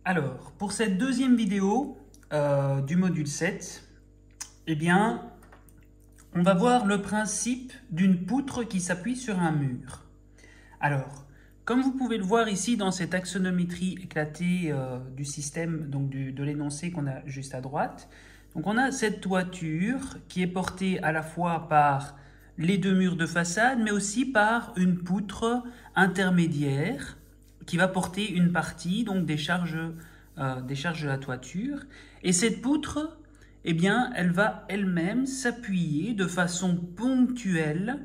Alors, pour cette deuxième vidéo du module 7, eh bien, on va voir le principe d'une poutre qui s'appuie sur un mur. Alors, comme vous pouvez le voir ici dans cette axonométrie éclatée du système, donc de l'énoncé qu'on a juste à droite, donc on a cette toiture qui est portée à la fois par les deux murs de façade, mais aussi par une poutre intermédiaire qui va porter une partie donc des charges de la toiture. Et cette poutre, eh bien, elle va elle-même s'appuyer de façon ponctuelle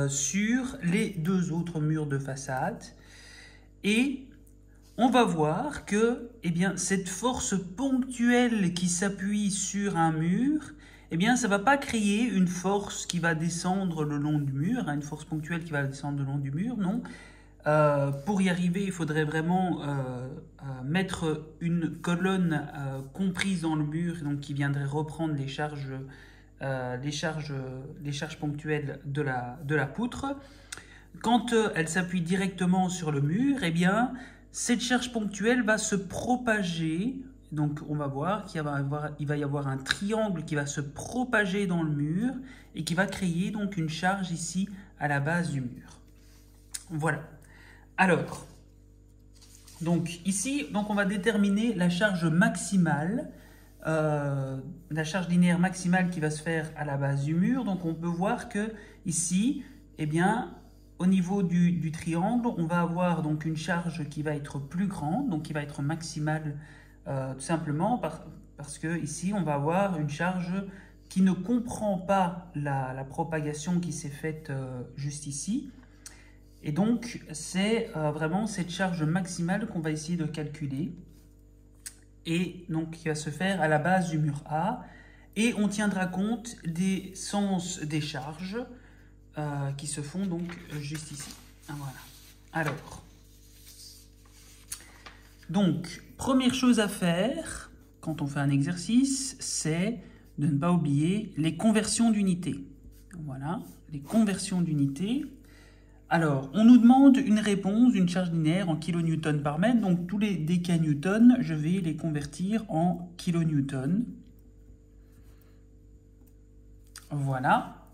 sur les deux autres murs de façade. Et on va voir que eh bien, cette force ponctuelle qui s'appuie sur un mur, eh bien, ça ne va pas créer une force qui va descendre le long du mur, une force ponctuelle qui va descendre le long du mur, non. Pour y arriver, il faudrait vraiment mettre une colonne comprise dans le mur, donc qui viendrait reprendre les charges ponctuelles de la poutre. Quand elle s'appuie directement sur le mur, eh bien, cette charge ponctuelle va se propager. Donc on va voir qu'il va y avoir un triangle qui va se propager dans le mur et qui va créer donc une charge ici à la base du mur. Voilà. Alors, donc ici, donc on va déterminer la charge maximale, la charge linéaire maximale qui va se faire à la base du mur. Donc on peut voir que ici, eh bien, au niveau du triangle, on va avoir donc une charge qui va être plus grande, donc qui va être maximale tout simplement parce que ici on va avoir une charge qui ne comprend pas la propagation qui s'est faite juste ici. Et donc, c'est vraiment cette charge maximale qu'on va essayer de calculer et donc qui va se faire à la base du mur A. Et on tiendra compte des sens des charges qui se font donc juste ici. Voilà. Alors, donc, première chose à faire quand on fait un exercice, c'est de ne pas oublier les conversions d'unités. Voilà, les conversions d'unités. Alors, on nous demande une réponse d'une charge linéaire en kilonewtons par mètre. Donc, tous les décanewtons, je vais les convertir en kilonewtons. Voilà.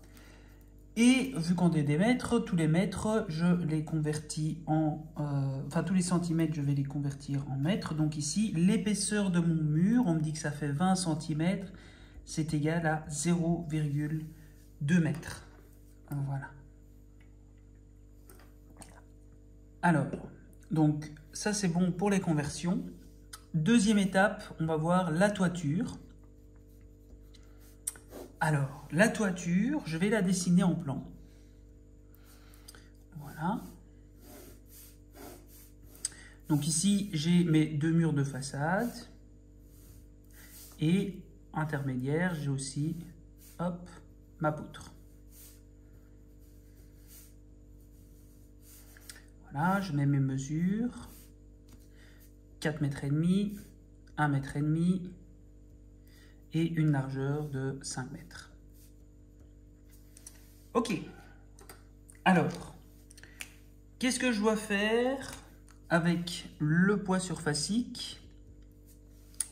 Et vu qu'on est des mètres, tous les mètres, je les convertis en... enfin, tous les centimètres, je vais les convertir en mètres. Donc ici, l'épaisseur de mon mur, on me dit que ça fait 20 cm, c'est égal à 0,2 mètres. Voilà. Alors, donc ça c'est bon pour les conversions. Deuxième étape, on va voir la toiture. Alors, la toiture, je vais la dessiner en plan. Voilà. Donc ici, j'ai mes deux murs de façade. Et intermédiaire, j'ai aussi, hop, ma poutre. Voilà, je mets mes mesures. 4,5 m, 1,5 m et une largeur de 5 mètres. Ok. Alors, qu'est-ce que je dois faire avec le poids surfacique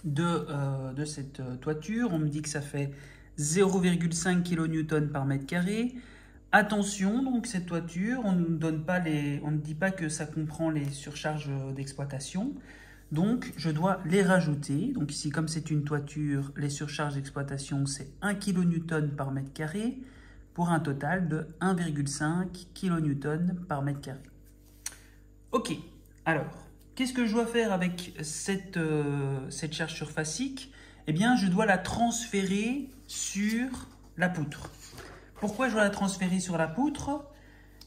de cette toiture? On me dit que ça fait 0,5 kN par mètre carré. Attention, donc cette toiture, on ne dit pas que ça comprend les surcharges d'exploitation. Donc, je dois les rajouter. Donc ici, comme c'est une toiture, les surcharges d'exploitation, c'est 1 kN par mètre carré pour un total de 1,5 kN par mètre carré. Ok, alors, qu'est-ce que je dois faire avec cette charge surfacique? Eh bien, je dois la transférer sur la poutre. Pourquoi je dois la transférer sur la poutre?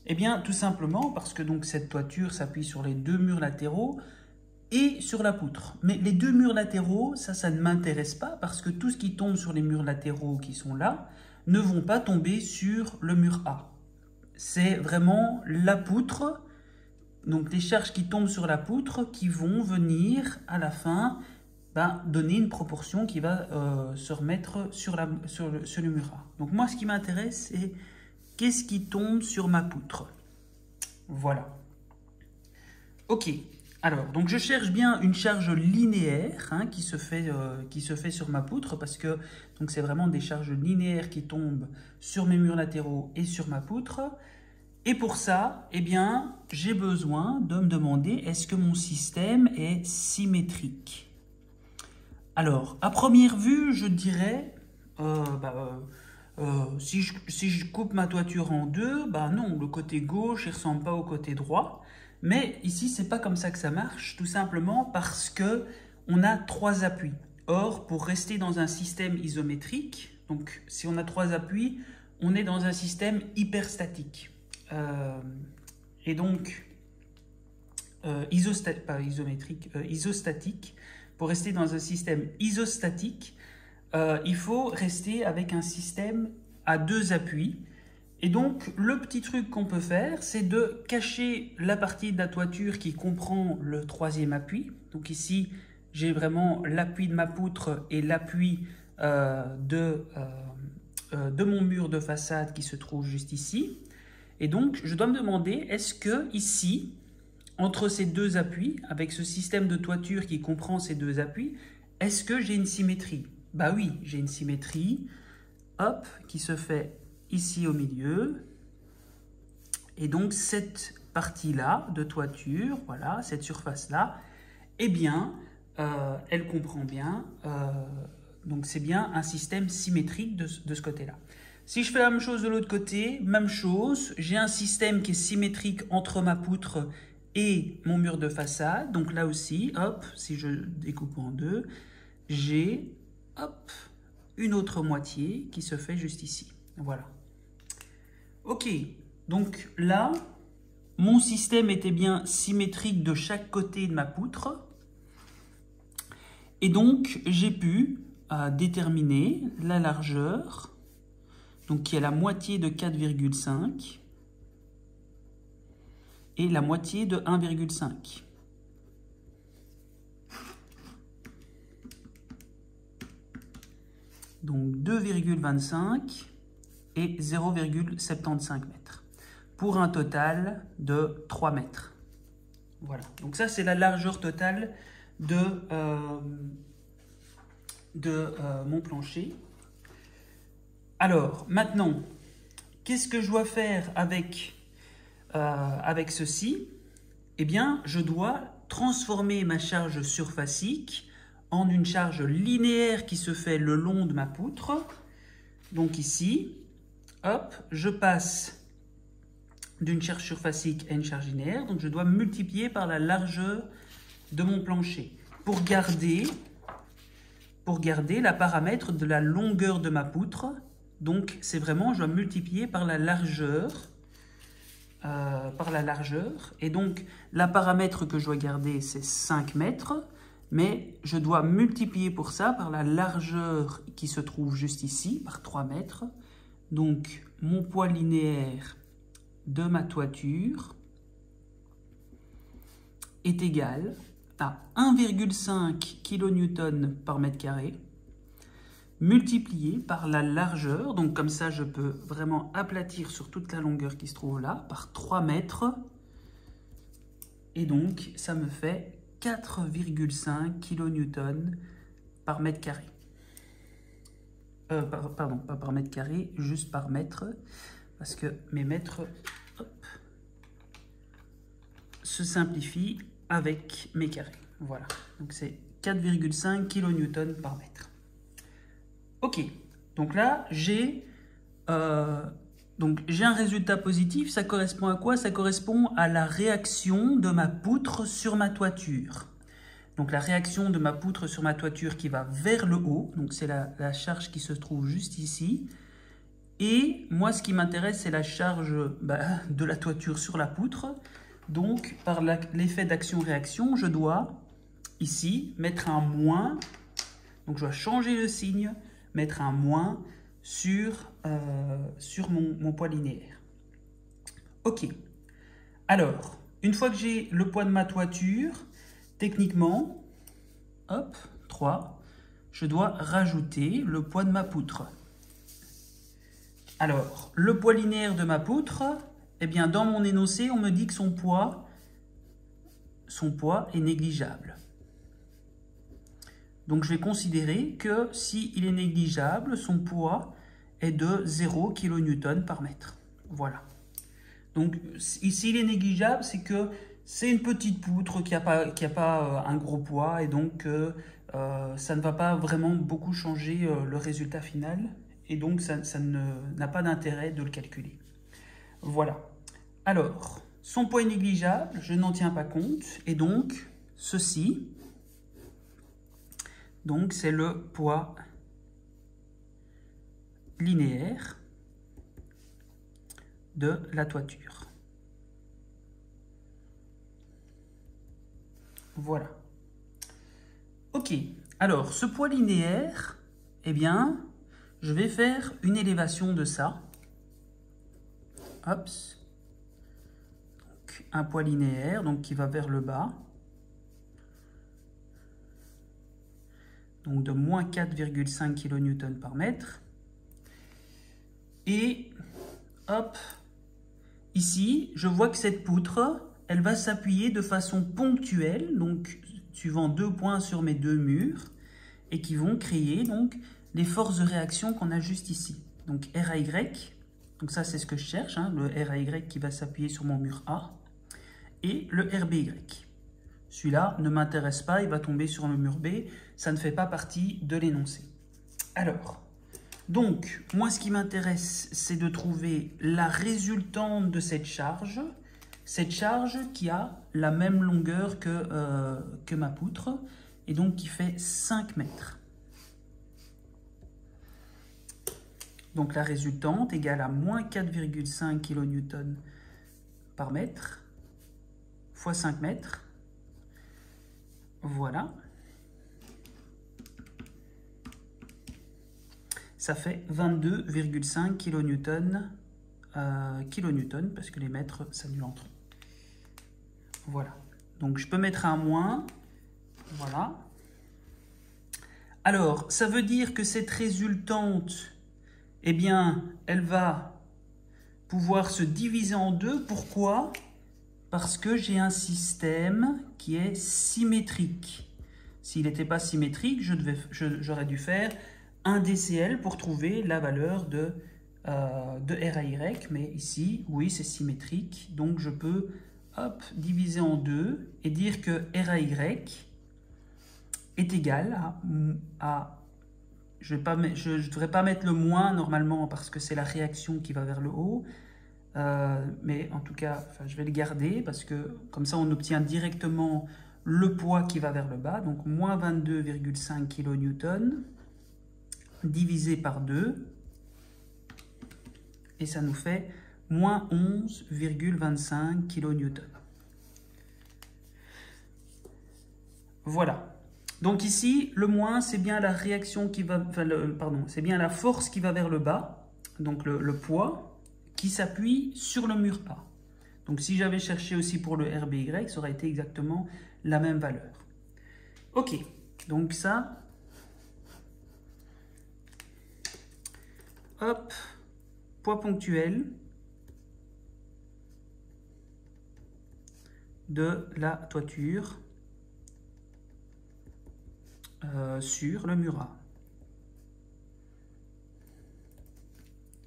Eh bien, tout simplement parce que donc, cette toiture s'appuie sur les deux murs latéraux et sur la poutre. Mais les deux murs latéraux, ça ne m'intéresse pas parce que tout ce qui tombe sur les murs latéraux qui sont là ne vont pas tomber sur le mur A. C'est vraiment la poutre, donc les charges qui tombent sur la poutre qui vont venir à la fin donner une proportion qui va se remettre sur le mur A. Donc moi, ce qui m'intéresse, c'est qu'est-ce qui tombe sur ma poutre. Voilà. Ok. Alors, donc je cherche bien une charge linéaire hein, qui se fait sur ma poutre parce que c'est vraiment des charges linéaires qui tombent sur mes murs latéraux et sur ma poutre. Et pour ça, eh bien, j'ai besoin de me demander est-ce que mon système est symétrique? Alors, à première vue, je dirais, si je coupe ma toiture en deux, non, le côté gauche ne ressemble pas au côté droit. Mais ici, c'est pas comme ça que ça marche, tout simplement parce que on a trois appuis. Or, pour rester dans un système isométrique, donc si on a trois appuis, on est dans un système hyperstatique. Et donc, isostatique. Pour rester dans un système isostatique, il faut rester avec un système à deux appuis. Et donc, le petit truc qu'on peut faire, c'est de cacher la partie de la toiture qui comprend le troisième appui. Donc ici, j'ai vraiment l'appui de ma poutre et l'appui de mon mur de façade qui se trouve juste ici. Et donc, je dois me demander, est-ce que ici, entre ces deux appuis, avec ce système de toiture qui comprend ces deux appuis, est-ce que j'ai une symétrie? Bah oui, j'ai une symétrie, hop, qui se fait ici au milieu. Et donc, cette partie-là de toiture, voilà, cette surface-là, eh bien, elle comprend bien, donc c'est bien un système symétrique de ce côté-là. Si je fais la même chose de l'autre côté, même chose, j'ai un système qui est symétrique entre ma poutre et mon mur de façade. Donc là aussi, hop, si je découpe en deux, j'ai, hop, une autre moitié qui se fait juste ici. Voilà. Ok, donc là, mon système était bien symétrique de chaque côté de ma poutre. Et donc, j'ai pu déterminer la largeur, donc qui est la moitié de 4,5 et la moitié de 1,5. Donc 2,25 et 0,75 mètres, pour un total de 3 mètres. Voilà, donc ça c'est la largeur totale de mon plancher. Alors, maintenant, qu'est-ce que je dois faire avec ceci? Eh bien, je dois transformer ma charge surfacique en une charge linéaire qui se fait le long de ma poutre. Donc ici, hop, je passe d'une charge surfacique à une charge linéaire. Donc je dois multiplier par la largeur de mon plancher pour garder la paramètre de la longueur de ma poutre. Donc c'est vraiment, je dois multiplier par la largeur. Et donc la paramètre que je dois garder, c'est 5 mètres. Mais je dois multiplier pour ça par la largeur qui se trouve juste ici, par 3 mètres. Donc, mon poids linéaire de ma toiture est égal à 1,5 kN par mètre carré, multiplié par la largeur. Donc, comme ça, je peux vraiment aplatir sur toute la longueur qui se trouve là, par 3 mètres. Et donc, ça me fait 4,5 kN par mètre carré. Pardon, pas par mètre carré, juste par mètre, parce que mes mètres se simplifient avec mes carrés. Voilà, donc c'est 4,5 kN par mètre. Ok, donc là, j'ai un résultat positif. Ça correspond à quoi? Ça correspond à la réaction de ma poutre sur ma toiture. Donc la réaction de ma poutre sur ma toiture qui va vers le haut. Donc c'est la charge qui se trouve juste ici. Et moi, ce qui m'intéresse, c'est la charge de la toiture sur la poutre. Donc par l'effet d'action-réaction, je dois ici mettre un moins. Donc je dois changer le signe, mettre un moins sur mon poids linéaire. Ok. Alors, une fois que j'ai le poids de ma toiture, techniquement, hop, 3, je dois rajouter le poids de ma poutre. Alors, le poids linéaire de ma poutre, eh bien, dans mon énoncé, on me dit que son poids son poids est négligeable. Donc je vais considérer que s'il est négligeable, son poids est de 0 kN par mètre. Voilà. Donc s'il est négligeable, c'est que c'est une petite poutre qui n'a pas un gros poids et donc ça ne va pas vraiment beaucoup changer le résultat final et donc ça n'a pas d'intérêt de le calculer. Voilà. Alors, son poids est négligeable, je n'en tiens pas compte et donc ceci, donc c'est le poids linéaire de la toiture. Voilà. Ok, alors ce poids linéaire, eh bien, je vais faire une élévation de ça. Hop. Donc, un poids linéaire donc, qui va vers le bas. Donc de moins 4,5 kN par mètre. Et hop, ici, je vois que cette poutre, elle va s'appuyer de façon ponctuelle, donc suivant 2 points sur mes 2 murs, et qui vont créer donc les forces de réaction qu'on a juste ici. Donc RAY, donc ça c'est ce que je cherche, hein, le RAY qui va s'appuyer sur mon mur A, et le RBY. Celui-là ne m'intéresse pas, il va tomber sur le mur B, ça ne fait pas partie de l'énoncé. Alors, donc, moi ce qui m'intéresse, c'est de trouver la résultante de cette charge qui a la même longueur que ma poutre, et donc qui fait 5 mètres. Donc la résultante égale à moins 4,5 kN par mètre, fois 5 mètres. Voilà. Ça fait 22,5 kN, parce que les mètres s'annulent entre eux. Voilà. Donc je peux mettre un moins. Voilà. Alors, ça veut dire que cette résultante, eh bien, elle va pouvoir se diviser en deux. Pourquoi? Parce que j'ai un système qui est symétrique. S'il n'était pas symétrique, j'aurais dû faire un DCL pour trouver la valeur de RAY. Mais ici, oui, c'est symétrique. Donc, je peux diviser en deux et dire que RAY est égal à je ne devrais pas mettre le moins normalement parce que c'est la réaction qui va vers le haut. Mais en tout cas, je vais le garder parce que comme ça, on obtient directement le poids qui va vers le bas. Donc, moins 22,5 kN divisé par 2. Et ça nous fait moins 11,25 kN. Voilà. Donc ici, le moins, c'est bien la réaction qui va... c'est bien la force qui va vers le bas. Donc le poids qui s'appuie sur le mur A. Donc si j'avais cherché aussi pour le RBY, ça aurait été exactement la même valeur. Ok, donc ça... Hop, poids ponctuel de la toiture sur le mur A.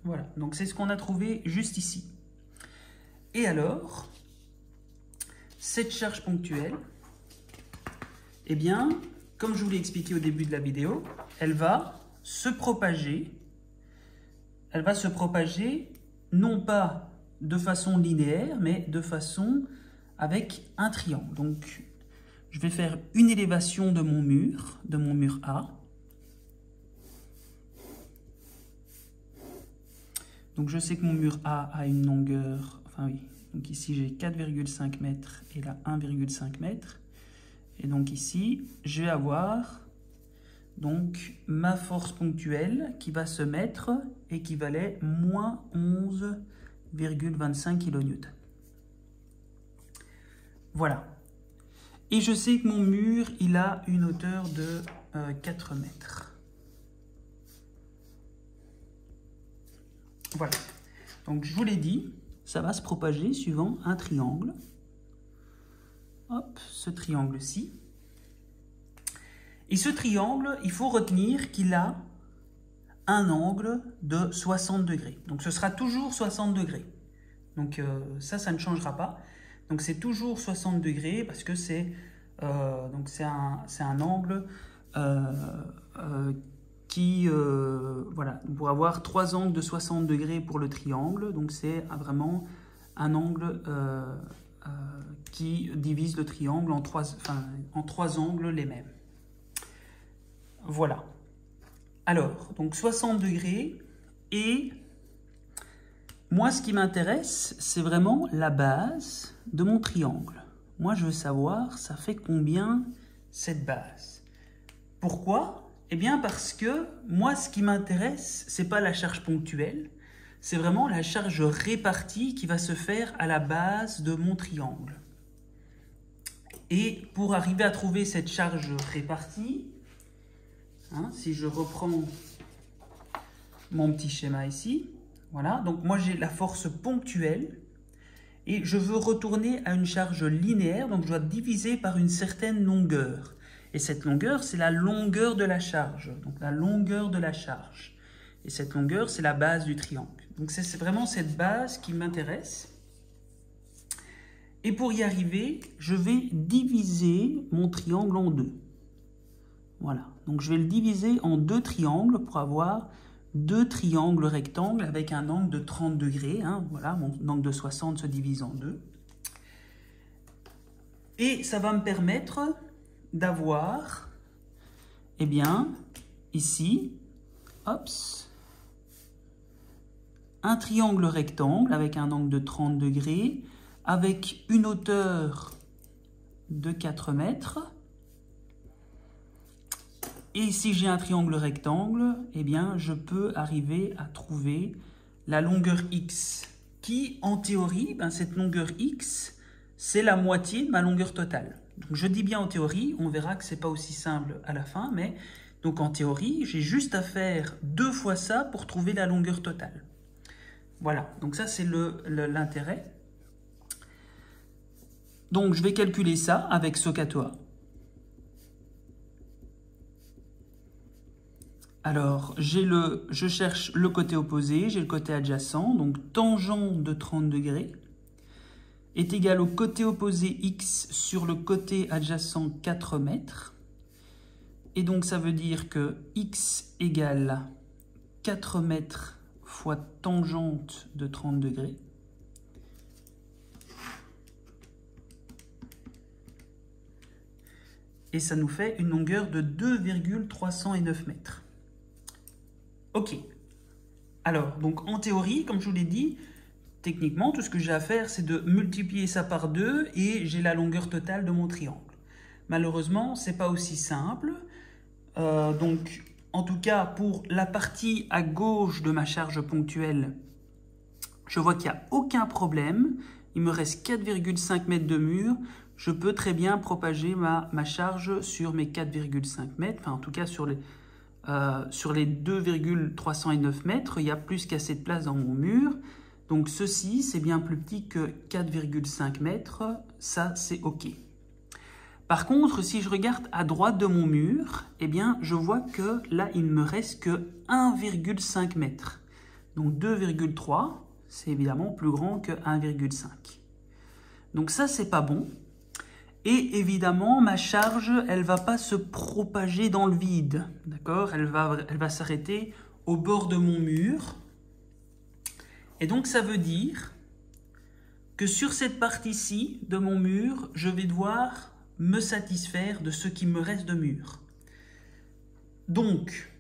Voilà, donc c'est ce qu'on a trouvé juste ici. Et alors, cette charge ponctuelle, eh bien, comme je vous l'ai expliqué au début de la vidéo, elle va se propager non pas de façon linéaire, mais de façon avec un triangle. Donc, je vais faire une élévation de mon mur A. Donc, je sais que mon mur A a une longueur, enfin oui, donc ici j'ai 4,5 mètres et là 1,5 mètres. Et donc ici, je vais avoir donc ma force ponctuelle qui va se mettre et qui valait moins 11,25 kN. Voilà. Et je sais que mon mur, il a une hauteur de 4 mètres. Voilà. Donc je vous l'ai dit, ça va se propager suivant un triangle. hop, ce triangle-ci. Et ce triangle, il faut retenir qu'il a un angle de 60 degrés. Donc ce sera toujours 60 degrés. Donc ça ne changera pas. Donc c'est toujours 60 degrés parce que c'est un angle voilà, on pourra avoir 3 angles de 60 degrés pour le triangle. Donc c'est vraiment un angle qui divise le triangle en trois angles les mêmes. Voilà. Alors, donc 60 degrés, et moi ce qui m'intéresse, c'est vraiment la base de mon triangle. Moi je veux savoir, ça fait combien cette base? Pourquoi? Eh bien parce que moi ce qui m'intéresse, c'est pas la charge ponctuelle, c'est vraiment la charge répartie qui va se faire à la base de mon triangle. Et pour arriver à trouver cette charge répartie, si je reprends mon petit schéma ici, voilà, donc moi j'ai la force ponctuelle et je veux retourner à une charge linéaire, donc je dois diviser par une certaine longueur. Et cette longueur, c'est la longueur de la charge, donc la longueur de la charge. Et cette longueur, c'est la base du triangle. Donc c'est vraiment cette base qui m'intéresse. Et pour y arriver, je vais diviser mon triangle en deux. Voilà, donc je vais le diviser en deux triangles pour avoir deux triangles rectangles avec un angle de 30 degrés. Voilà, mon angle de 60 se divise en deux. Et ça va me permettre d'avoir, eh bien, ici, hop, un triangle rectangle avec un angle de 30 degrés, avec une hauteur de 4 mètres. Et si j'ai un triangle rectangle, eh bien, je peux arriver à trouver la longueur x, qui, en théorie, cette longueur x, c'est la moitié de ma longueur totale. Donc, je dis bien en théorie, on verra que ce n'est pas aussi simple à la fin, mais donc en théorie, j'ai juste à faire 2 fois ça pour trouver la longueur totale. Voilà, donc ça c'est l'intérêt. Donc, je vais calculer ça avec SOHCAHTOA. Alors, je cherche le côté opposé, j'ai le côté adjacent, donc tangent de 30 degrés est égal au côté opposé x sur le côté adjacent 4 mètres. Et donc, ça veut dire que x égale 4 mètres fois tangente de 30 degrés. Et ça nous fait une longueur de 2,309 mètres. Ok. Alors, donc en théorie, comme je vous l'ai dit, techniquement, tout ce que j'ai à faire, c'est de multiplier ça par 2 et j'ai la longueur totale de mon triangle. Malheureusement, ce n'est pas aussi simple. Donc, en tout cas, pour la partie à gauche de ma charge ponctuelle, je vois qu'il n'y a aucun problème. Il me reste 4,5 mètres de mur. Je peux très bien propager ma charge sur mes 4,5 mètres, enfin en tout cas sur les 2,309 mètres, il y a plus qu'assez de place dans mon mur. Donc ceci, c'est bien plus petit que 4,5 mètres, ça c'est OK. Par contre, si je regarde à droite de mon mur, eh bien je vois que là, il ne me reste que 1,5 mètre. Donc 2,3, c'est évidemment plus grand que 1,5. Donc ça, c'est pas bon. Et évidemment, ma charge, elle ne va pas se propager dans le vide, d'accord? Elle va s'arrêter au bord de mon mur. Et donc, ça veut dire que sur cette partie-ci de mon mur, je vais devoir me satisfaire de ce qui me reste de mur. Donc,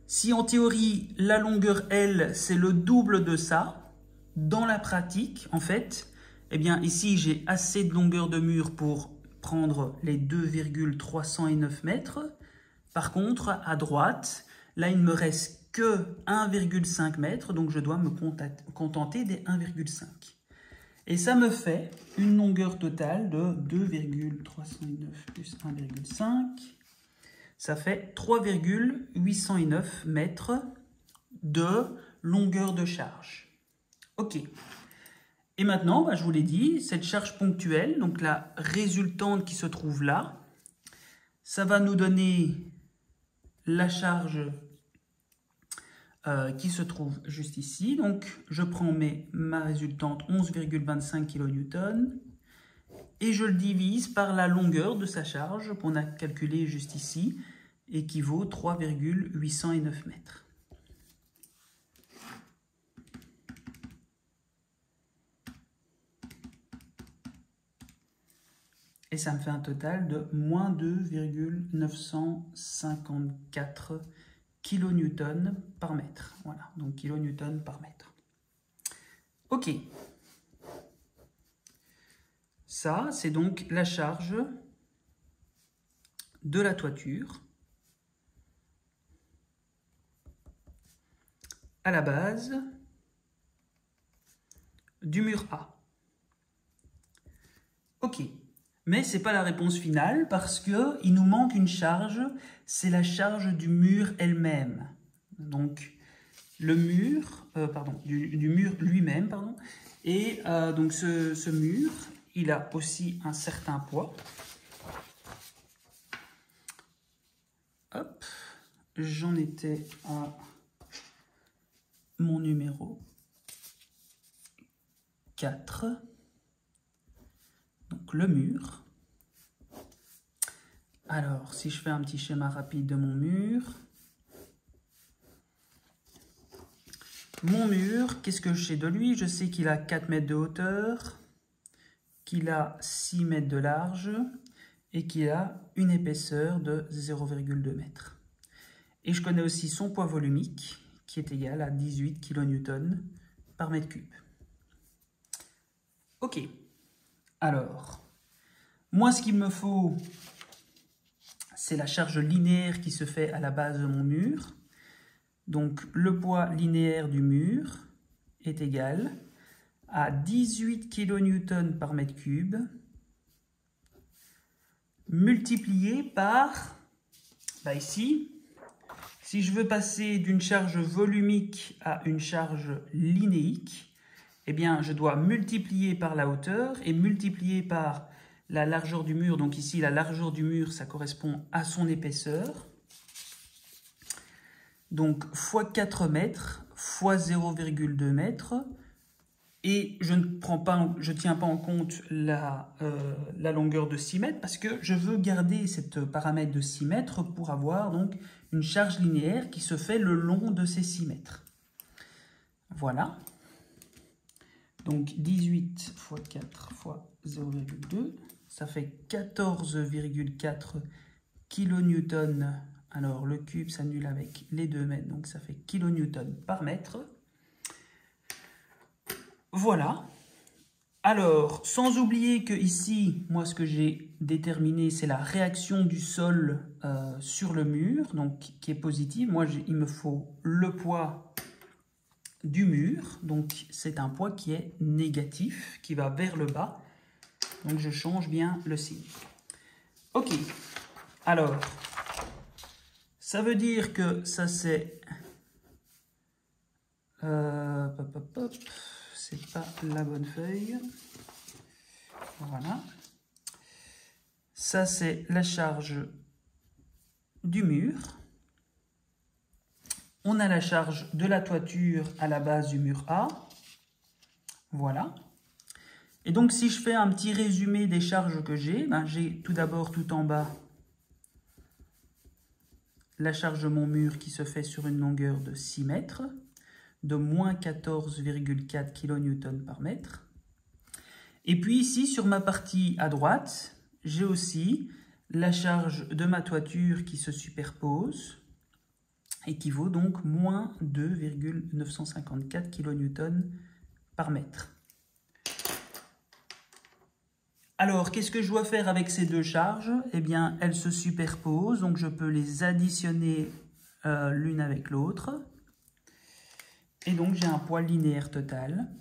si en théorie, la longueur L, c'est le double de ça, dans la pratique, en fait, eh bien, ici, j'ai assez de longueur de mur pour prendre les 2,309 mètres. Par contre, à droite, là, il ne me reste que 1,5 mètre, donc je dois me contenter des 1,5. Et ça me fait une longueur totale de 2,309 plus 1,5. Ça fait 3,809 mètres de longueur de charge. OK. Et maintenant, bah, je vous l'ai dit, cette charge ponctuelle, donc la résultante qui se trouve là, ça va nous donner la charge qui se trouve juste ici. Donc, je prends ma résultante 11,25 kN et je le divise par la longueur de sa charge qu'on a calculée juste ici, et qui vaut 3,809 mètres. Et ça me fait un total de moins 2,954 kN par mètre. Voilà, donc kN par mètre. Ok. Ça, c'est donc la charge de la toiture à la base du mur A. Ok. Mais ce n'est pas la réponse finale parce qu'il nous manque une charge, c'est la charge du mur elle-même. Donc, le mur, du mur lui-même, pardon. Et donc ce mur, il a aussi un certain poids. Hop, j'en étais à mon numéro 4. Donc le mur. Alors, si je fais un petit schéma rapide de mon mur. Mon mur, qu'est-ce que je sais de lui? Je sais qu'il a 4 mètres de hauteur, qu'il a 6 mètres de large et qu'il a une épaisseur de 0,2 mètres. Et je connais aussi son poids volumique qui est égal à 18 kN par mètre cube. Ok. Alors, moi, ce qu'il me faut, c'est la charge linéaire qui se fait à la base de mon mur. Donc, le poids linéaire du mur est égal à 18 kN par mètre cube multiplié par, ici, si je veux passer d'une charge volumique à une charge linéique, eh bien, je dois multiplier par la hauteur et multiplier par la largeur du mur. Donc ici, la largeur du mur, ça correspond à son épaisseur. Donc, fois 4 mètres, fois 0,2 mètres. Et je ne tiens pas en compte la longueur de 6 mètres parce que je veux garder cette paramètre de 6 mètres pour avoir donc une charge linéaire qui se fait le long de ces 6 mètres. Voilà. Donc 18 fois 4 fois 0,2, ça fait 14,4 kN. Alors le cube s'annule avec les 2 mètres, donc ça fait kN par mètre. Voilà. Alors, sans oublier que ici, moi ce que j'ai déterminé, c'est la réaction du sol sur le mur, donc qui est positive. Moi, il me faut le poids du mur, donc c'est un poids qui est négatif, qui va vers le bas. Donc je change bien le signe. Ok, alors, ça veut dire que ça c'est... c'est pas la bonne feuille. Voilà. Ça c'est la charge du mur. On a la charge de la toiture à la base du mur A. Voilà. Et donc, si je fais un petit résumé des charges que j'ai, j'ai tout d'abord tout en bas la charge de mon mur qui se fait sur une longueur de 6 mètres, de moins 14,4 kN par mètre. Et puis ici, sur ma partie à droite, j'ai aussi la charge de ma toiture qui se superpose, et qui vaut donc moins 2,954 kN par mètre. Alors, qu'est-ce que je dois faire avec ces deux charges? Eh bien, elles se superposent, donc je peux les additionner l'une avec l'autre. Et donc, j'ai un poids linéaire total.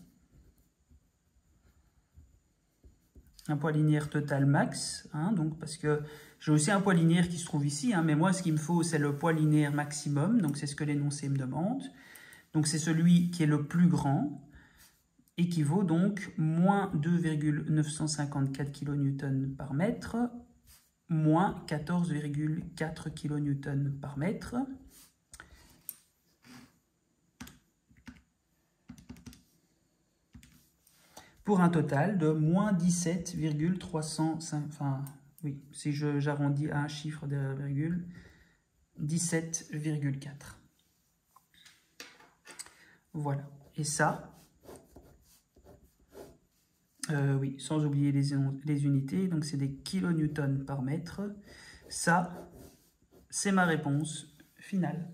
Un poids linéaire total max, donc parce que j'ai aussi un poids linéaire qui se trouve ici, mais moi ce qu'il me faut c'est le poids linéaire maximum, donc c'est ce que l'énoncé me demande. Donc c'est celui qui est le plus grand. équivaut donc moins 2,954 kN par mètre, moins 14,4 kN par mètre. Pour un total de moins 17,305, enfin, oui, si j'arrondis à un chiffre derrière la virgule, 17,4. Voilà. Et ça, oui, sans oublier les unités, donc c'est des kilonewtons par mètre. Ça, c'est ma réponse finale.